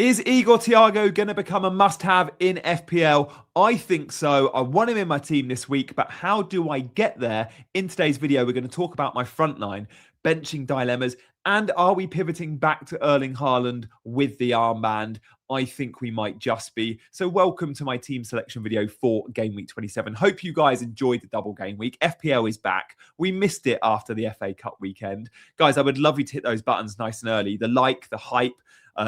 Is Igor Thiago going to become a must-have in FPL? I think so. I want him in my team this week, but how do I get there? In today's video, we're going to talk about my front line, benching dilemmas, and are we pivoting back to Erling Haaland with the armband? I think we might just be. So welcome to my team selection video for Game Week 27. Hope you guys enjoyed the double game week. FPL is back. We missed it after the FA Cup weekend. Guys, I would love you to hit those buttons nice and early. The like, the hype,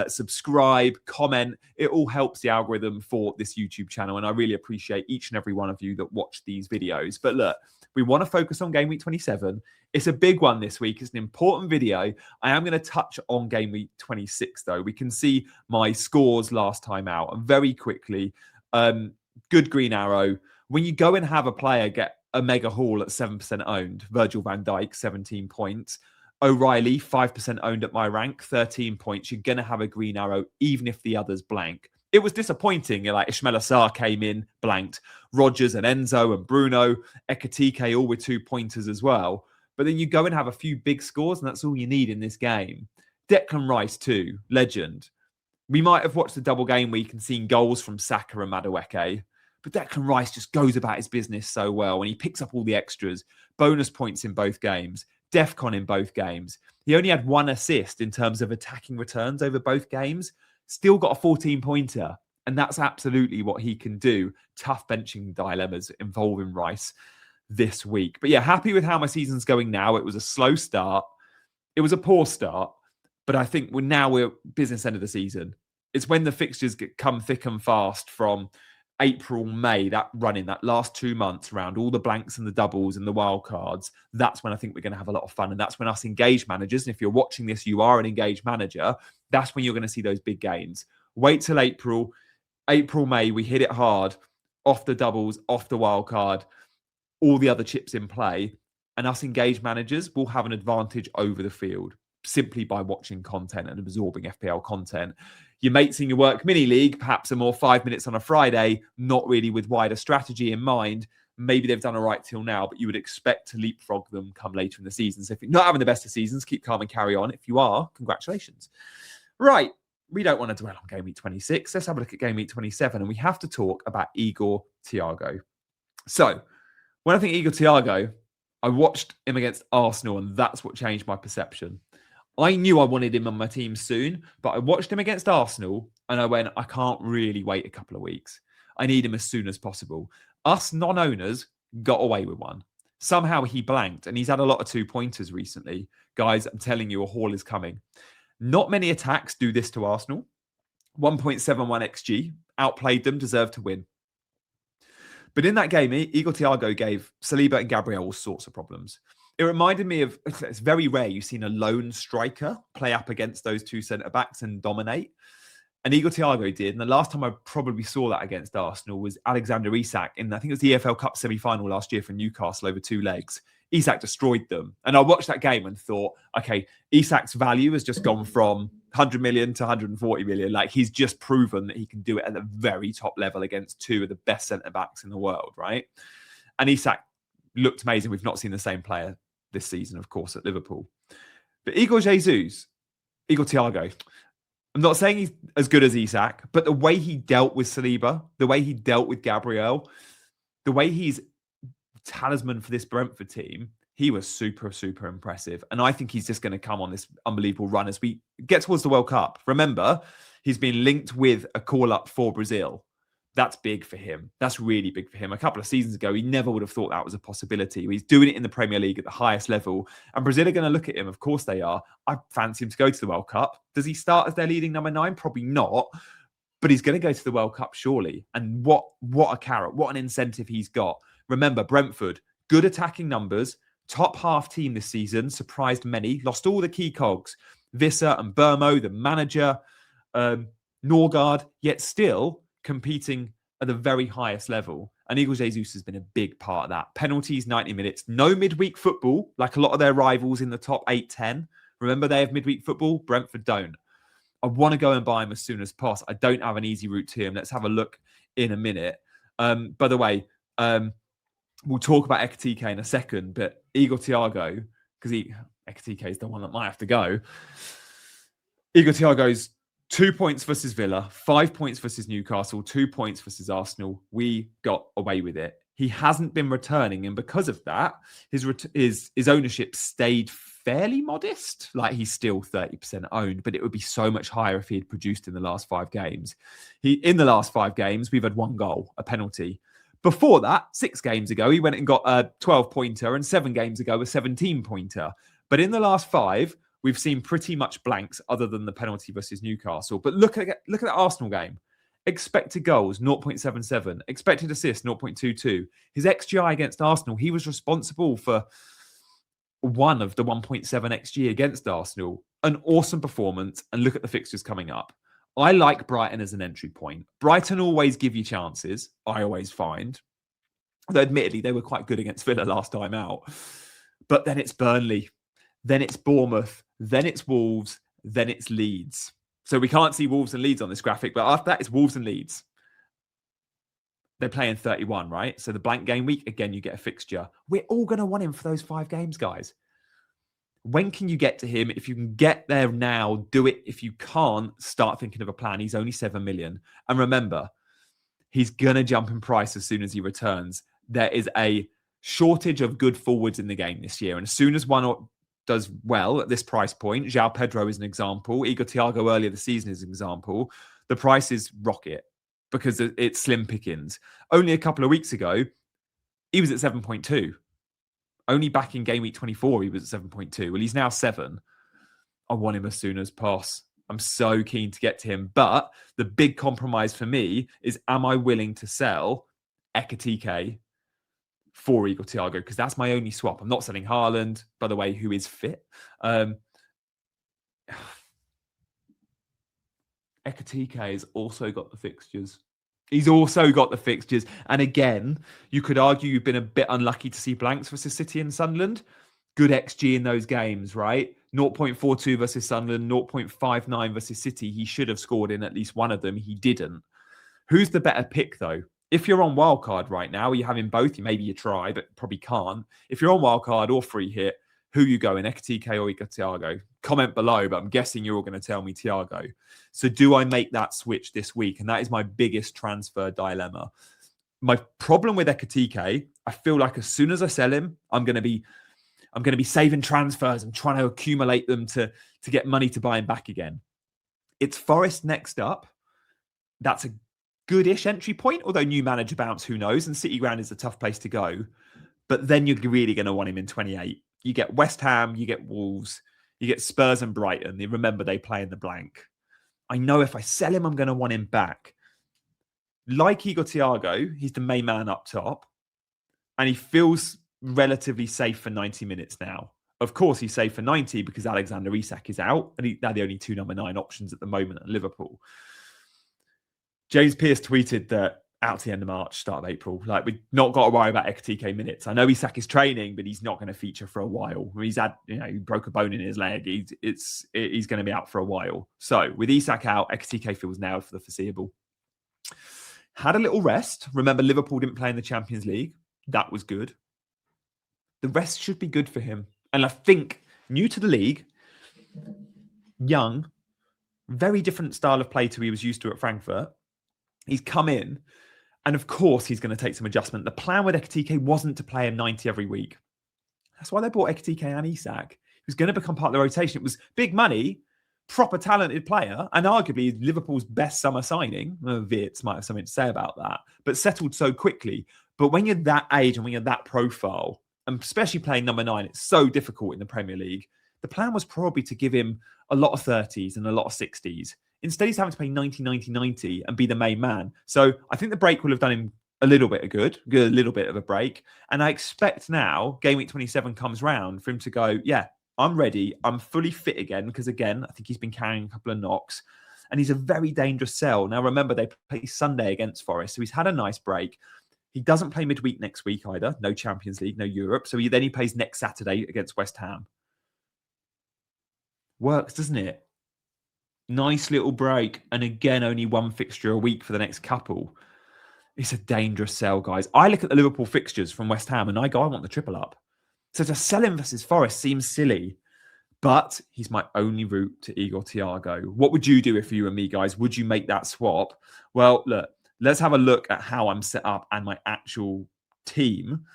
subscribe, comment. It all helps the algorithm for this YouTube channel. And I really appreciate each and every one of you that watch these videos. But look, we want to focus on Game Week 27. It's a big one this week. It's an important video. I am going to touch on Game Week 26, though. We can see my scores last time out. And very quickly, good green arrow. When you go and have a player get a mega haul at 7% owned, Virgil van Dijk, 17 points. O'Reilly, 5% owned at my rank, 13 points. You're going to have a green arrow, even if the other's blank. It was disappointing. Like Ismail Assar came in blanked. Rodgers and Enzo and Bruno, Ekitike, all with 2 pointers as well. But then you go and have a few big scores, and that's all you need in this game. Declan Rice, too, legend. We might have watched the double game week and seen goals from Saka and Madueke, but Declan Rice just goes about his business so well, and he picks up all the extras. Bonus points in both games. DEFCON in both games. He only had 1 assist in terms of attacking returns over both games. Still got a 14-pointer. And that's absolutely what he can do. Tough benching dilemmas involving Rice this week. But yeah, happy with how my season's going now. It was a slow start. It was a poor start. But I think we're business end of the season. It's when the fixtures come thick and fast from April, May, that running, that last 2 months around all the blanks and the doubles and the wild cards. That's when I think we're going to have a lot of fun. And that's when us engaged managers, and if you're watching this, you are an engaged manager, that's when you're going to see those big gains. Wait till April, May, we hit it hard, off the doubles, off the wild card, all the other chips in play. And us engaged managers will have an advantage over the field simply by watching content and absorbing FPL content. Your mates in your work mini league perhaps are more 5 minutes on a Friday, not really with wider strategy in mind. Maybe they've done all right till now, but you would expect to leapfrog them come later in the season. So if you're not having the best of seasons, keep calm and carry on. If you are, congratulations. Right, we don't want to dwell on Game Week 26. Let's have a look at Game Week 27, and we have to talk about Igor Thiago. So when I think Igor Thiago, I watched him against Arsenal, and that's what changed my perception. I knew I wanted him on my team soon, but I watched him against Arsenal and I went, I can't really wait a couple of weeks. I need him as soon as possible. Us non-owners got away with one. Somehow he blanked, and he's had a lot of 2-pointers recently. Guys, I'm telling you, a haul is coming. Not many attacks do this to Arsenal. 1.71 XG, outplayed them, deserved to win. But in that game, Igor Thiago gave Saliba and Gabriel all sorts of problems. It reminded me of, it's very rare you've seen a lone striker play up against those two centre-backs and dominate. And Igor Thiago did. And the last time I probably saw that against Arsenal was Alexander Isak in, I think it was the EFL Cup semi-final last year for Newcastle over 2 legs. Isak destroyed them. And I watched that game and thought, okay, Isak's value has just gone from 100 million to 140 million. Like, he's just proven that he can do it at the very top level against 2 of the best centre-backs in the world, right? And Isak looked amazing. We've not seen the same player this season, of course, at Liverpool. But Igor Thiago, I'm not saying he's as good as Isak, but the way he dealt with Saliba, the way he dealt with Gabriel, the way he's talisman for this Brentford team, he was super, super impressive. And I think he's just going to come on this unbelievable run as we get towards the World Cup. Remember, he's been linked with a call-up for Brazil. That's big for him. That's really big for him. A couple of seasons ago, he never would have thought that was a possibility. He's doing it in the Premier League at the highest level. And Brazil are going to look at him. Of course they are. I fancy him to go to the World Cup. Does he start as their leading number 9? Probably not. But he's going to go to the World Cup, surely. And what a carrot. What an incentive he's got. Remember, Brentford, good attacking numbers. Top half team this season. Surprised many. Lost all the key cogs. Visser and Burmo, the manager. Norgard. Yet still competing at the very highest level. And Igor Jesus has been a big part of that. Penalties, 90 minutes. No midweek football, like a lot of their rivals in the top 8-10. Remember, they have midweek football. Brentford don't. I want to go and buy him as soon as possible. I don't have an easy route to him. Let's have a look in a minute. By the way, we'll talk about Ekitike in a second, but Igor Thiago, because Ekitike is the one that might have to go. Igor Thiago's 2 points versus Villa, 5 points versus Newcastle, 2 points versus Arsenal. We got away with it. He hasn't been returning, and because of that, his ownership stayed fairly modest. Like, he's still 30% owned, but it would be so much higher if he had produced in the last 5 games. In the last 5 games, we've had 1 goal, a penalty. Before that, 6 games ago, he went and got a 12-pointer, and 7 games ago, a 17-pointer. But in the last 5, we've seen pretty much blanks other than the penalty versus Newcastle. But look at the Arsenal game. Expected goals, 0.77. Expected assists, 0.22. His XGI against Arsenal, he was responsible for one of the 1.7 XG against Arsenal. An awesome performance. And look at the fixtures coming up. I like Brighton as an entry point. Brighton always give you chances, I always find. Though admittedly, they were quite good against Villa last time out. But then it's Burnley. Then it's Bournemouth, then it's Wolves, then it's Leeds. So we can't see Wolves and Leeds on this graphic, but after that, it's Wolves and Leeds. They're playing 31, right? So the blank game week, again, you get a fixture. We're all going to want him for those 5 games, guys. When can you get to him? If you can get there now, do it. If you can't, start thinking of a plan. He's only 7 million. And remember, he's going to jump in price as soon as he returns. There is a shortage of good forwards in the game this year. And as soon as one does well at this price point, João Pedro is an example, Igor Thiago earlier this season is an example, the prices rocket because it's slim pickings. Only a couple of weeks ago, he was at 7.2. Only back in Gameweek 24, he was at 7.2. Well, he's now 7. I want him as soon as possible. I'm so keen to get to him. But the big compromise for me is, am I willing to sell Ekitike for Igor Thiago? Because that's my only swap. I'm not selling Haaland, by the way, who is fit. Ekitike has also got the fixtures. He's also got the fixtures. And again, you could argue you've been a bit unlucky to see blanks versus City and Sunderland. Good XG in those games, right? 0.42 versus Sunderland, 0.59 versus City. He should have scored in at least one of them. He didn't. Who's the better pick, though? If you're on wildcard right now, you're having both. Maybe you try, but probably can't. If you're on wildcard or free hit, who you going, Ekitike or Igor Thiago? Comment below, but I'm guessing you're all going to tell me Thiago. So do I make that switch this week? And that is my biggest transfer dilemma. My problem with Ekitike, I feel like as soon as I sell him, I'm going to be saving transfers and trying to accumulate them to get money to buy him back again. It's Forest next up. That's a goodish entry point, although new manager bounce, who knows? And City Ground is a tough place to go. But then you're really going to want him in 28. You get West Ham, you get Wolves, you get Spurs and Brighton. Remember, they play in the blank. I know if I sell him, I'm going to want him back. Like Igor Thiago, he's the main man up top. And he feels relatively safe for 90 minutes now. Of course, he's safe for 90 because Alexander Isak is out. And they're the only 2 number 9 options at the moment at Liverpool. James Pearce tweeted that out to the end of March, start of April. Like, we've not got to worry about Ekitike minutes. I know Isak is training, but he's not going to feature for a while. He's had, he broke a bone in his leg. He's going to be out for a while. So with Isak out, Ekitike feels nailed for the foreseeable. Had a little rest. Remember, Liverpool didn't play in the Champions League. That was good. The rest should be good for him. And I think new to the league, young, very different style of play to he was used to at Frankfurt. He's come in, and of course he's going to take some adjustment. The plan with Ekitike wasn't to play him 90 every week. That's why they bought Ekitike and Isak. He was going to become part of the rotation. It was big money, proper talented player, and arguably Liverpool's best summer signing. Wirtz might have something to say about that, but settled so quickly. But when you're that age and when you're that profile, and especially playing number 9, it's so difficult in the Premier League. The plan was probably to give him a lot of 30s and a lot of 60s. Instead, he's having to play 90, 90, 90 and be the main man. So I think the break will have done him a little bit of good, a little bit of a break. And I expect now, Gameweek 27 comes round, for him to go, yeah, I'm ready. I'm fully fit again. Because again, I think he's been carrying a couple of knocks. And he's a very dangerous sell. Now, remember, they play Sunday against Forest. So he's had a nice break. He doesn't play midweek next week either. No Champions League, no Europe. So then he plays next Saturday against West Ham. Works, doesn't it? Nice little break. And again, only 1 fixture a week for the next couple. It's a dangerous sell, guys. I look at the Liverpool fixtures from West Ham and I go, I want the triple up. So to sell him versus Forest seems silly. but he's my only route to Igor Thiago. What would you do if you were me, guys? Would you make that swap? Well, look, let's have a look at how I'm set up and my actual team,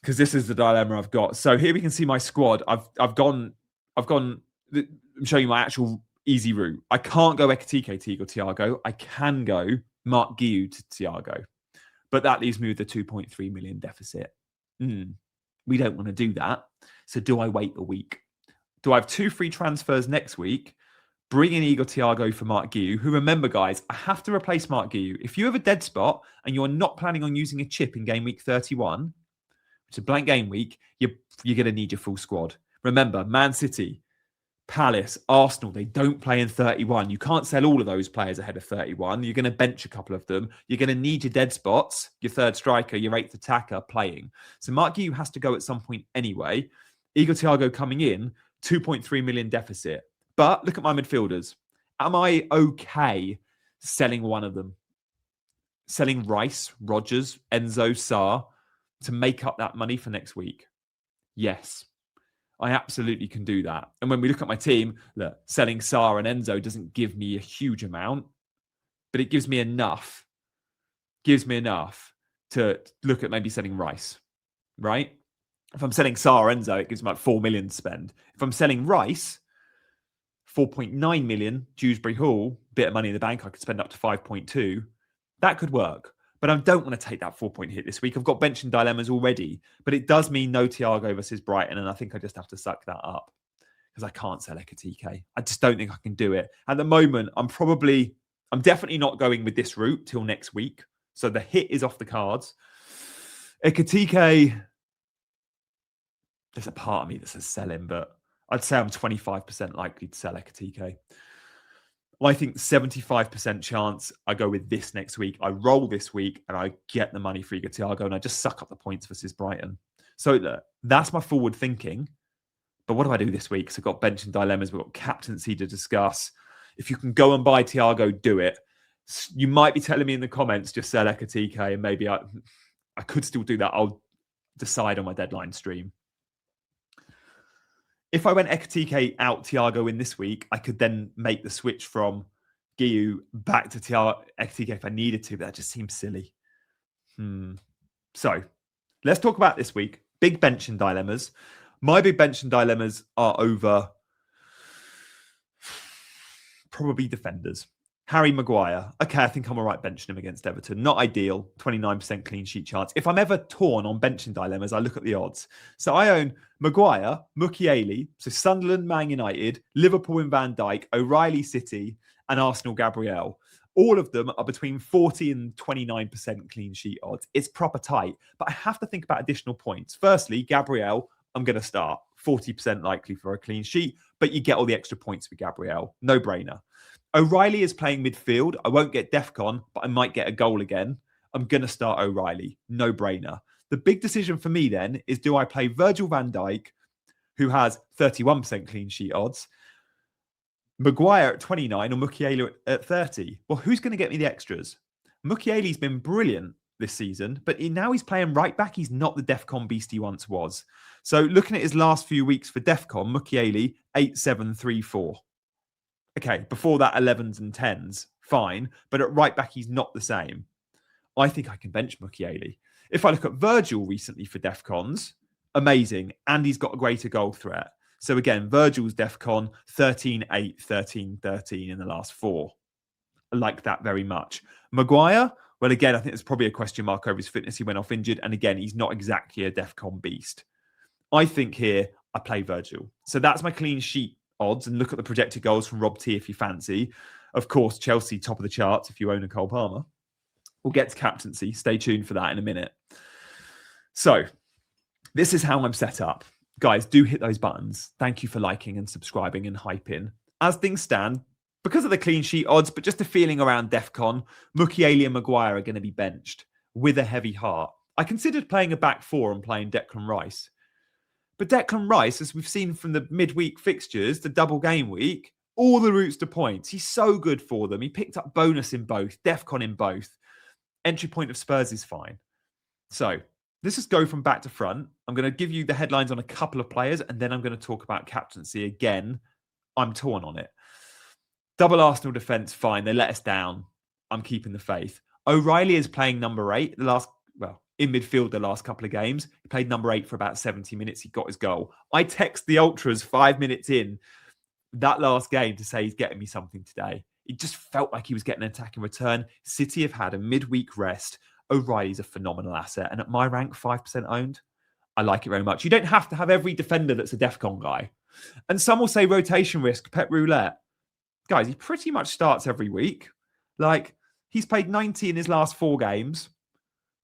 because this is the dilemma I've got. So here we can see my squad. I've gone. I'm showing you my actual easy route. I can't go Ekitike to Igor Thiago. I can go Mark Guiu to Thiago, but that leaves me with a 2.3 million deficit. We don't want to do that. So do I wait a week? Do I have 2 free transfers next week? Bring in Igor Thiago for Mark Guiu, who, remember, guys, I have to replace Mark Guiu. If you have a dead spot and you're not planning on using a chip in game week 31, which is a blank game week, you're going to need your full squad. Remember, Man City, Palace, Arsenal, they don't play in 31. You can't sell all of those players ahead of 31. You're going to bench a couple of them. You're going to need your dead spots, your third striker, your 8th attacker playing. So Mark Guiu has to go at some point anyway. Igor Thiago coming in, 2.3 million deficit. But look at my midfielders. Am I okay selling one of them? Selling Rice, Rodgers, Enzo, Sarr to make up that money for next week? Yes, I absolutely can do that. And when we look at my team, look, selling Sarr and Enzo doesn't give me a huge amount, but it gives me enough. Gives me enough to look at maybe selling Rice, right? If I'm selling Sarr or Enzo, it gives me like 4 million to spend. If I'm selling Rice, 4.9 million, Dewsbury Hall, bit of money in the bank, I could spend up to 5.2. That could work. But I don't want to take that 4-point hit this week. I've got benching dilemmas already, but it does mean no Thiago versus Brighton, and I think I just have to suck that up because I can't sell Ekitike. I just don't think I can do it. At the moment, I'm definitely not going with this route till next week. So the hit is off the cards. Ekitike, there's a part of me that says sell him, but I'd say I'm 25% likely to sell Ekitike. I think 75% chance I go with this next week. I roll this week and I get the money for Igor Thiago and I just suck up the points versus Brighton. So that's my forward thinking. But what do I do this week? So I've got bench and dilemmas. We've got captaincy to discuss. If you can go and buy Thiago, do it. You might be telling me in the comments, just sell Ekitike, and maybe I could still do that. I'll decide on my deadline stream. If I went Ekitike out, Thiago in this week, I could then make the switch from Guiu back to Ekitike if I needed to, but that just seems silly. So let's talk about this week. Big bench and dilemmas. My big bench and dilemmas are over probably defenders. Harry Maguire. Okay, I think I'm all right benching him against Everton. Not ideal. 29% clean sheet chance. If I'm ever torn on benching dilemmas, I look at the odds. So I own Maguire, Mukiele, so Sunderland, Man United, Liverpool in Van Dijk, O'Reilly City, and Arsenal Gabriel. All of them are between 40 and 29% clean sheet odds. It's proper tight, but I have to think about additional points. Firstly, Gabriel, I'm going to start. 40% likely for a clean sheet, but you get all the extra points with Gabriel. No brainer. O'Reilly is playing midfield. I won't get DEFCON, but I might get a goal again. I'm going to start O'Reilly. No brainer. The big decision for me then is, do I play Virgil van Dijk, who has 31% clean sheet odds, Maguire at 29 or Mukiele at 30? Well, who's going to get me the extras? Mukiele's been brilliant this season, but now he's playing right back. He's not the DEFCON beast he once was. So looking at his last few weeks for DEFCON, Mukiele, 8-7-3-4. Okay, before that, 11s and 10s, fine. But at right back, he's not the same. I think I can bench Mukiele. If I look at Virgil recently for DEFCONs, amazing. And he's got a greater goal threat. So again, Virgil's DEFCON, 13-8, 13-13 in the last 4. I like that very much. Maguire, well, again, I think there's probably a question mark over his fitness. He went off injured. And again, he's not exactly a DEFCON beast. I think here I play Virgil. So that's my clean sheet odds, and look at the projected goals from Rob T if you fancy. Of course, Chelsea top of the charts if you own a Cole Palmer. We'll get to captaincy. Stay tuned for that in a minute. So this is how I'm set up. Guys, do hit those buttons. Thank you for liking and subscribing and hyping. As things stand, because of the clean sheet odds, but just a feeling around DEFCON, Mukiele and Maguire are going to be benched with a heavy heart. I considered playing a back 4 and playing Declan Rice. But Declan Rice, as we've seen from the midweek fixtures, the double game week, all the routes to points. He's so good for them. He picked up bonus in both, DEFCON in both. Entry point of Spurs is fine. So let's just go from back to front. I'm going to give you the headlines on a couple of players, and then I'm going to talk about captaincy again. I'm torn on it. Double Arsenal defence, fine. They let us down. I'm keeping the faith. O'Reilly is playing number 8 in midfield the last couple of games. He played number 8 for about 70 minutes. He got his goal. I text the Ultras 5 minutes in that last game to say he's getting me something today. It just felt like he was getting an attack in return. City have had a midweek rest. O'Reilly's a phenomenal asset. And at my rank, 5% owned. I like it very much. You don't have to have every defender that's a DEFCON guy. And some will say rotation risk, pet roulette. Guys, he pretty much starts every week. Like, he's played 90 in his last 4 games.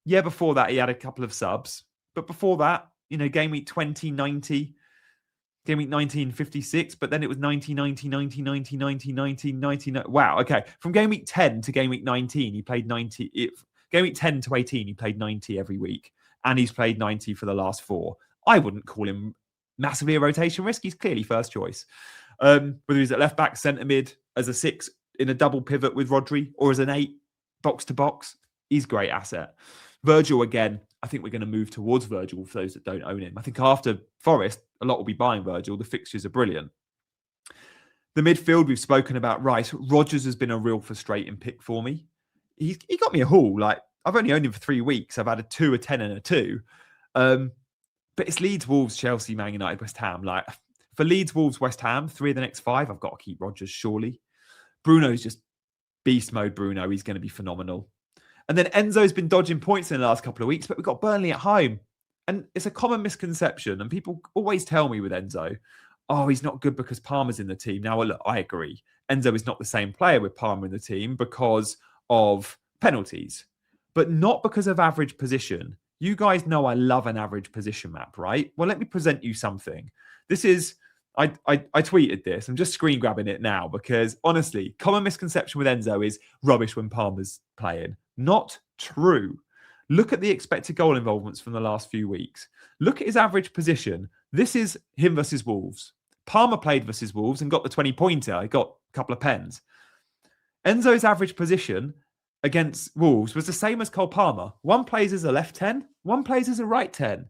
Yeah, before that, he had a couple of subs. But before that, game week 20, 90. Game week 19, 56. But then it was 90, 90, 90, 90, 90, 90, 90. Wow, okay. From game week 10 to game week 19, he played 90. Game week 10 to 18, he played 90 every week. And he's played 90 for the last 4. I wouldn't call him massively a rotation risk. He's clearly first choice. Whether he's at left back, centre mid, as a 6 in a double pivot with Rodri, or as an 8 box to box, he's a great asset. Virgil, again, I think we're going to move towards Virgil for those that don't own him. I think after Forest, a lot will be buying Virgil. The fixtures are brilliant. The midfield, we've spoken about Rice. Rodgers has been a real frustrating pick for me. He got me a haul. Like, I've only owned him for 3 weeks. I've had a 2, a 10, and a 2. But it's Leeds, Wolves, Chelsea, Man United, West Ham. Like, for Leeds, Wolves, West Ham, 3 of the next 5, I've got to keep Rodgers, surely. Bruno's just beast mode Bruno. He's going to be phenomenal. And then Enzo's been dodging points in the last couple of weeks, but we've got Burnley at home. And it's a common misconception. And people always tell me with Enzo, oh, he's not good because Palmer's in the team. Now, look, I agree. Enzo is not the same player with Palmer in the team because of penalties, but not because of average position. You guys know I love an average position map, right? Well, let me present you something. This is... I tweeted this. I'm just screen grabbing it now because, honestly, common misconception with Enzo is rubbish when Palmer's playing. Not true. Look at the expected goal involvements from the last few weeks. Look at his average position. This is him versus Wolves. Palmer played versus Wolves and got the 20-pointer. He got a couple of pens. Enzo's average position against Wolves was the same as Cole Palmer. One plays as a left 10, one plays as a right 10.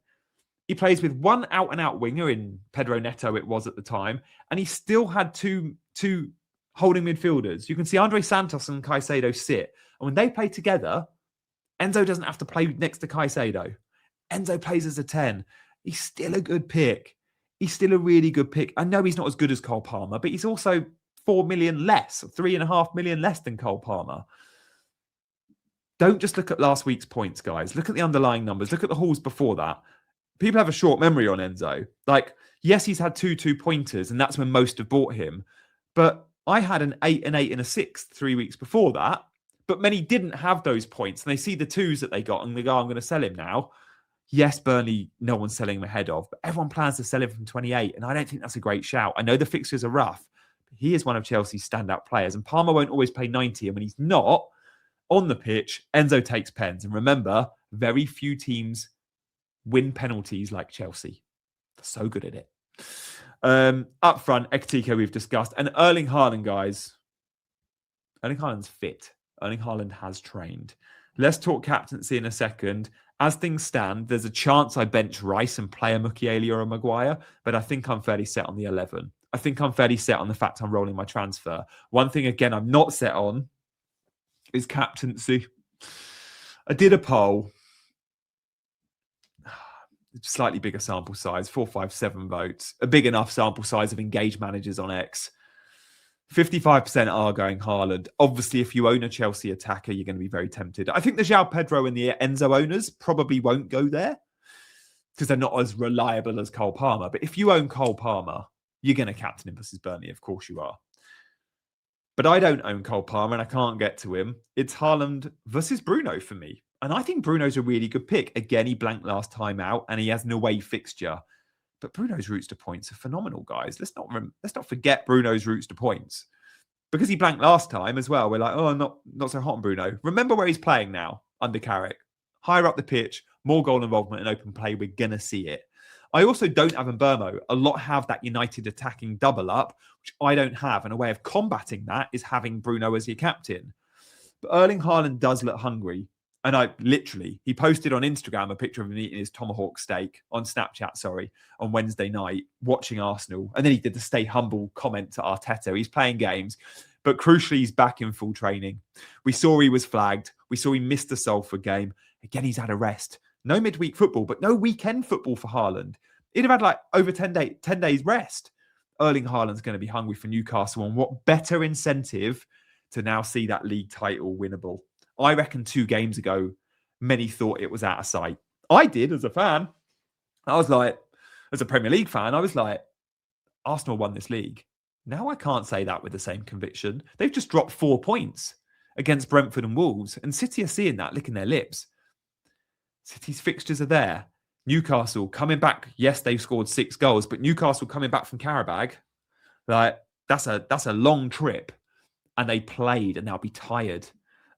He plays with one out-and-out winger in Pedro Neto, it was at the time, and he still had two holding midfielders. You can see Andre Santos and Caicedo sit. And when they play together, Enzo doesn't have to play next to Caicedo. Enzo plays as a 10. He's still a good pick. He's still a really good pick. I know he's not as good as Cole Palmer, but he's also 4 million less, 3.5 million less than Cole Palmer. Don't just look at last week's points, guys. Look at the underlying numbers. Look at the hauls before that. People have a short memory on Enzo. Like, yes, he's had 2 pointers, and that's when most have bought him. But I had an 8, an 8, and a 6 3 weeks before that. But many didn't have those points, and they see the 2s that they got, and they go, I'm going to sell him now. Yes, Burnley, no one's selling him ahead of, but everyone plans to sell him from 28, and I don't think that's a great shout. I know the fixtures are rough, but he is one of Chelsea's standout players, and Palmer won't always play 90, and when he's not on the pitch, Enzo takes pens. And remember, very few teams win penalties like Chelsea. They're so good at it. Up front, Ekitike we've discussed. And Erling Haaland, guys. Erling Haaland's fit. Erling Haaland has trained. Let's talk captaincy in a second. As things stand, there's a chance I bench Rice and play a Mukiele or a Maguire, but I think I'm fairly set on the 11. I think I'm fairly set on the fact I'm rolling my transfer. One thing, again, I'm not set on is captaincy. I did a poll. Slightly bigger sample size, 457 votes, a big enough sample size of engaged managers on X. 55% are going Haaland. Obviously, if you own a Chelsea attacker, you're going to be very tempted. I think the João Pedro and the Enzo owners probably won't go there because they're not as reliable as Cole Palmer. But if you own Cole Palmer, you're going to captain him versus Burnley. Of course you are. But I don't own Cole Palmer and I can't get to him. It's Haaland versus Bruno for me. And I think Bruno's a really good pick. Again, he blanked last time out and he has an away fixture. But Bruno's routes to points are phenomenal, guys. Let's not forget Bruno's routes to points. Because he blanked last time as well. We're like, oh, not so hot on Bruno. Remember where he's playing now under Carrick. Higher up the pitch, more goal involvement and open play. We're going to see it. I also don't have Mbermo. A lot have that United attacking double up, which I don't have. And a way of combating that is having Bruno as your captain. But Erling Haaland does look hungry. And he posted on Instagram a picture of him eating his tomahawk steak on Snapchat, on Wednesday night, watching Arsenal. And then he did the stay humble comment to Arteta. He's playing games, but crucially, he's back in full training. We saw he was flagged. We saw he missed the Salford game. Again, he's had a rest. No midweek football, but no weekend football for Haaland. He'd have had over 10 days rest. Erling Haaland's going to be hungry for Newcastle. And what better incentive to now see that league title winnable? I reckon 2 games ago, many thought it was out of sight. I did as a fan. I was like, as a Premier League fan, I was like, Arsenal won this league. Now I can't say that with the same conviction. They've just dropped 4 points against Brentford and Wolves. And City are seeing that, licking their lips. City's fixtures are there. Newcastle coming back. Yes, they've scored 6 goals, but Newcastle coming back from Qarabag, that's a long trip. And they played and they'll be tired.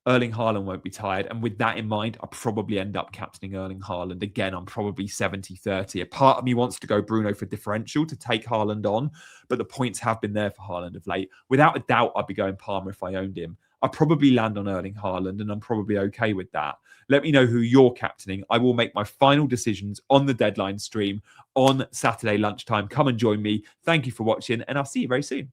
Erling Haaland won't be tired. And with that in mind, I probably end up captaining Erling Haaland. Again, I'm probably 70-30. A part of me wants to go Bruno for differential to take Haaland on, but the points have been there for Haaland of late. Without a doubt, I'd be going Palmer if I owned him. I'd probably land on Erling Haaland, and I'm probably okay with that. Let me know who you're captaining. I will make my final decisions on the deadline stream on Saturday lunchtime. Come and join me. Thank you for watching, and I'll see you very soon.